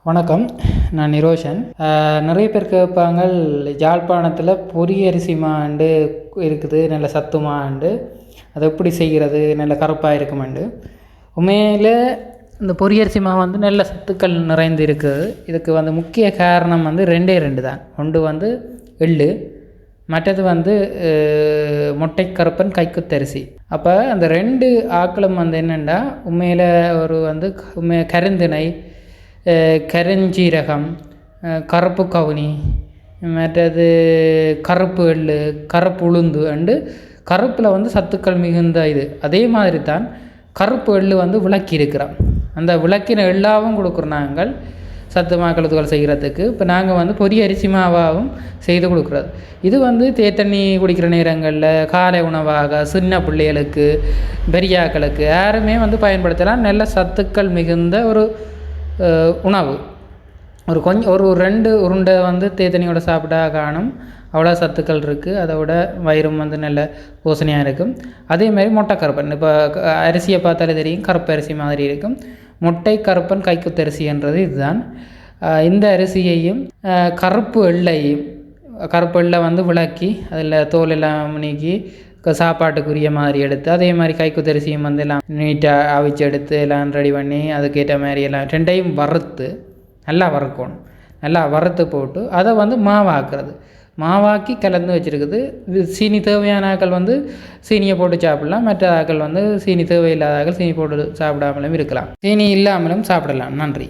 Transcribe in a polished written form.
வணக்கம், நான் நிரோஷன். நிறைய பேர் கேட்பாங்க, யாழ்ப்பாணத்தில் பொரியரிசி மாண்டு இருக்குது, நல்ல சத்துமாண்டு, அதை எப்படி செய்கிறது, நல்ல கருப்பாக இருக்குமாண்டு. உண்மையில் இந்த பொரியரிசி மா நல்ல சத்துக்கள் நிறைந்து இருக்குது. இதுக்கு முக்கிய காரணம் ரெண்டு தான். ஒன்று எள்ளு, மற்றது மொட்டைக்கருப்பன் கைக்குத்தரிசி. அப்போ அந்த ரெண்டு ஆக்களும் என்னென்னா உண்மையில் ஒரு கருந்திணை, கருஞ்சீரகம், கருப்பு கவுனி, மற்றது கருப்பு எள்ளு, கருப்பு உளுந்து அண்டு கருப்பில் சத்துக்கள் மிகுந்த இது. அதே மாதிரி தான் கருப்பு எள்ளு விளக்கி இருக்கிறோம். அந்த விளக்கின எள்ளாகவும் கொடுக்குறோம் நாங்கள் சத்து மாக்களுத்துகள் செய்கிறதுக்கு. இப்போ நாங்கள் பொரிய அரிசி மாவாகவும் செய்து கொடுக்குறது. இது தேத்தண்ணி குடிக்கிற நேரங்களில், காலை உணவாக, சின்ன பிள்ளைகளுக்கு, பெரியாக்களுக்கு யாருமே பயன்படுத்தலாம். நல்ல சத்துக்கள் மிகுந்த ஒரு உணவு. ஒரு 2 உருண்டை தேத்தனியோட சாப்பிட்டா காணும், அவ்வளோ சத்துக்கள் இருக்குது. அதோட வயிறும் நல்ல போசனையாக இருக்கும். அதேமாதிரி மொட்டைக்கருப்பன், இப்போ அரிசியை பார்த்தாலே தெரியும், கருப்பு அரிசி மாதிரி இருக்கும். மொட்டை கருப்பன் கைக்குத்தரிசின்றது இதுதான். இந்த அரிசியையும் கருப்பு எள்ளையும், கருப்பு எள்ளை விளக்கி அதில் தோல் எல்லாம் நீக்கி சாப்பாட்டுக்குரிய மாதிரி எடுத்து, அதே மாதிரி கைக்குத்தரிசியும் எல்லாம் நீட்டாக அவிச்சு எடுத்து எல்லாம் ரெடி பண்ணி அதுக்கேற்ற மாதிரி எல்லாம் ரெண்டையும் வறுத்து நல்லா வறுக்கணும். நல்லா வறுத்து போட்டு அதை மாவாக்குறது. மாவாக்கி கலந்து வச்சுருக்குது. சீனி தேவையான ஆக்கள் சீனியை போட்டு சாப்பிடலாம். மற்ற ஆக்கள் சீனி தேவையில்லாத ஆக்கள் சீனி போட்டு சாப்பிடாமலும் இருக்கலாம். சீனி இல்லாமலும் சாப்பிடலாம். நன்றி.